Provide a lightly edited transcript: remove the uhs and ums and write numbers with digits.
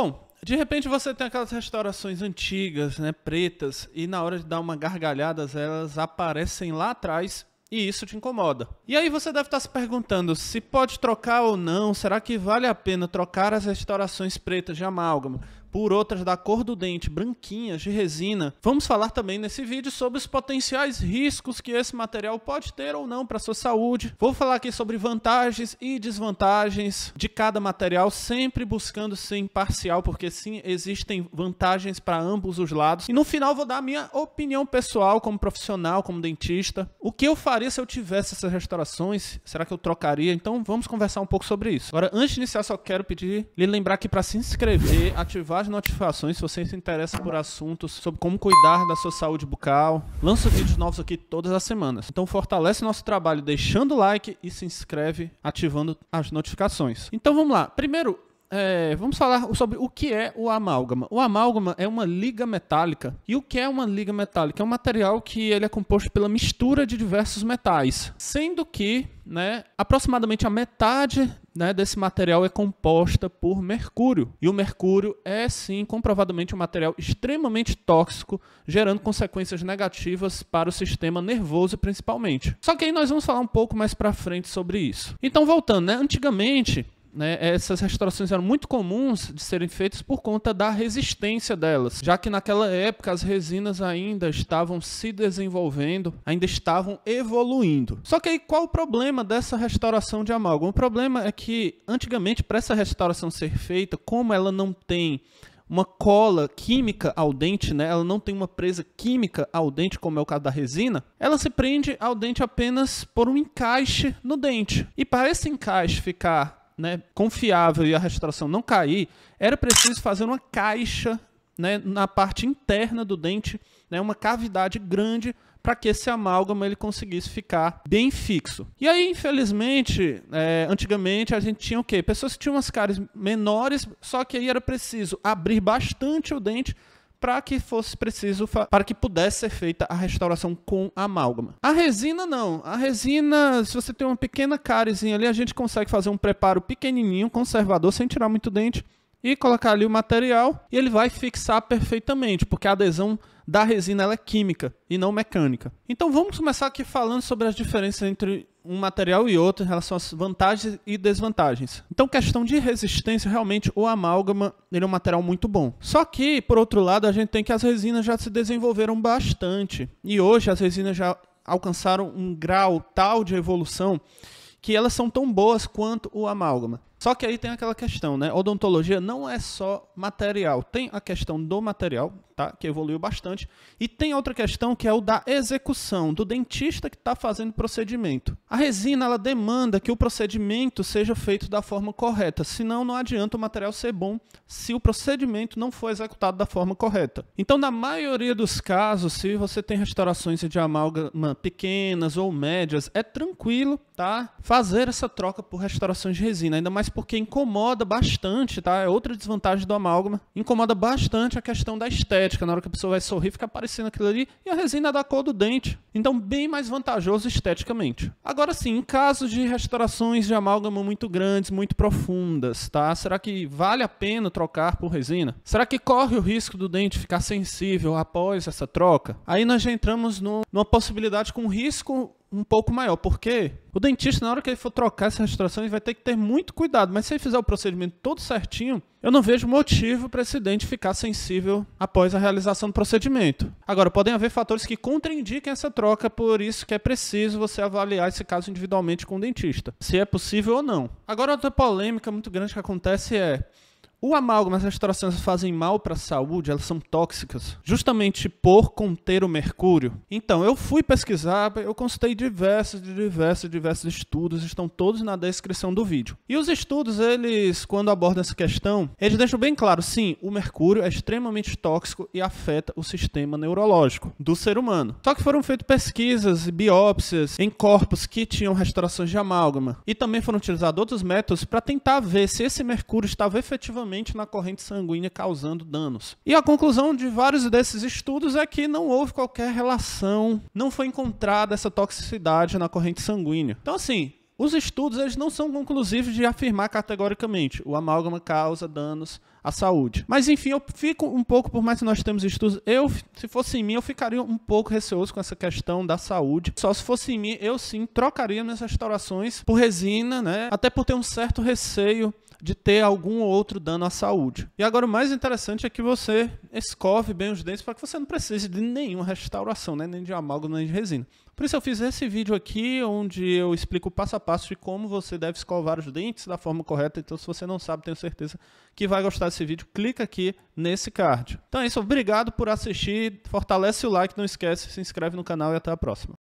Bom, de repente você tem aquelas restaurações antigas, né, pretas, e na hora de dar uma gargalhada, elas aparecem lá atrás e isso te incomoda. E aí você deve estar se perguntando se pode trocar ou não, será que vale a pena trocar as restaurações pretas de amálgama por outras da cor do dente, branquinhas, de resina? Vamos falar também nesse vídeo sobre os potenciais riscos que esse material pode ter ou não para a sua saúde. Vou falar aqui sobre vantagens e desvantagens de cada material, sempre buscando ser imparcial, porque sim, existem vantagens para ambos os lados. E no final vou dar a minha opinião pessoal como profissional, como dentista. O que eu faria se eu tivesse essas restaurações? Será que eu trocaria? Então vamos conversar um pouco sobre isso. Agora, antes de iniciar, só quero lhe lembrar que para se inscrever, ativar as notificações se você se interessa por assuntos sobre como cuidar da sua saúde bucal. Lanço vídeos novos aqui todas as semanas. Então fortalece nosso trabalho deixando o like e se inscreve ativando as notificações. Então vamos lá. Primeiro, vamos falar sobre o que é o amálgama. O amálgama é uma liga metálica. E o que é uma liga metálica? É um material que ele é composto pela mistura de diversos metais, sendo que, aproximadamente a metade, desse material é composta por mercúrio. E o mercúrio é, sim, comprovadamente um material extremamente tóxico, gerando consequências negativas para o sistema nervoso, principalmente. Só que aí nós vamos falar um pouco mais para frente sobre isso. Então, voltando, antigamente, essas restaurações eram muito comuns de serem feitas por conta da resistência delas, já que naquela época as resinas ainda estavam se desenvolvendo, ainda estavam evoluindo. Só que aí qual o problema dessa restauração de amálgama? O problema é que antigamente, para essa restauração ser feita, como ela não tem uma cola química ao dente, ela não tem uma presa química ao dente, como é o caso da resina, ela se prende ao dente apenas por um encaixe no dente. E para esse encaixe ficar confiável e a restauração não cair, era preciso fazer uma caixa na parte interna do dente, uma cavidade grande, para que esse amálgama ele conseguisse ficar bem fixo. E aí, infelizmente, antigamente a gente tinha o quê? Pessoas que tinham umas cáries menores, só que aí era preciso abrir bastante o dente para que fosse preciso, para que pudesse ser feita a restauração com amálgama. A resina não. A resina, se você tem uma pequena cárizinha ali, a gente consegue fazer um preparo pequenininho, conservador, sem tirar muito dente, e colocar ali o material e ele vai fixar perfeitamente, porque a adesão da resina ela é química e não mecânica. Então vamos começar aqui falando sobre as diferenças entre um material e outro em relação às vantagens e desvantagens. Então, questão de resistência, realmente o amálgama ele é um material muito bom. Só que, por outro lado, a gente tem que as resinas já se desenvolveram bastante. E hoje as resinas já alcançaram um grau tal de evolução que elas são tão boas quanto o amálgama. Só que aí tem aquela questão, Odontologia não é só material. Tem a questão do material, que evoluiu bastante. E tem outra questão que é o da execução, do dentista que está fazendo o procedimento. A resina, ela demanda que o procedimento seja feito da forma correta. Senão, não adianta o material ser bom se o procedimento não for executado da forma correta. Então, na maioria dos casos, se você tem restaurações de amálgama pequenas ou médias, é tranquilo, fazer essa troca por restaurações de resina. Ainda mais porque incomoda bastante, é outra desvantagem do amálgama, incomoda bastante a questão da estética, na hora que a pessoa vai sorrir, fica aparecendo aquilo ali, e a resina é da cor do dente, então bem mais vantajoso esteticamente. Agora sim, em casos de restaurações de amálgama muito grandes, muito profundas, será que vale a pena trocar por resina? Será que corre o risco do dente ficar sensível após essa troca? Aí nós já entramos numa possibilidade com risco um pouco maior, porque o dentista, na hora que ele for trocar essa restauração, ele vai ter que ter muito cuidado, mas se ele fizer o procedimento todo certinho, eu não vejo motivo para esse dente ficar sensível após a realização do procedimento. Agora, podem haver fatores que contraindiquem essa troca, por isso que é preciso você avaliar esse caso individualmente com o dentista, se é possível ou não. Agora, outra polêmica muito grande que acontece é: o amálgama, as restaurações fazem mal para a saúde, elas são tóxicas, justamente por conter o mercúrio. Então, eu fui pesquisar, eu consultei diversos estudos, estão todos na descrição do vídeo. E os estudos, eles, quando abordam essa questão, eles deixam bem claro, sim, o mercúrio é extremamente tóxico e afeta o sistema neurológico do ser humano. Só que foram feitas pesquisas e biópsias em corpos que tinham restaurações de amálgama. E também foram utilizados outros métodos para tentar ver se esse mercúrio estava efetivamente na corrente sanguínea causando danos. E a conclusão de vários desses estudos é que não houve qualquer relação, não foi encontrada essa toxicidade na corrente sanguínea. Então, assim, os estudos eles não são conclusivos de afirmar categoricamente o amálgama causa danos à saúde. Mas enfim, eu fico um pouco, por mais que nós temos estudos, se fosse em mim, eu ficaria um pouco receoso com essa questão da saúde. Só se fosse em mim, eu sim trocaria minhas restaurações por resina, né? Até por ter um certo receio de ter algum outro dano à saúde. E agora o mais interessante é que você escove bem os dentes para que você não precise de nenhuma restauração, né? Nem de amálgama, nem de resina. Por isso eu fiz esse vídeo aqui, onde eu explico o passo a passo de como você deve escovar os dentes da forma correta. Então, se você não sabe, tenho certeza que vai gostar desse vídeo. Clica aqui nesse card. Então é isso, obrigado por assistir. Fortalece o like, não esquece, se inscreve no canal e até a próxima.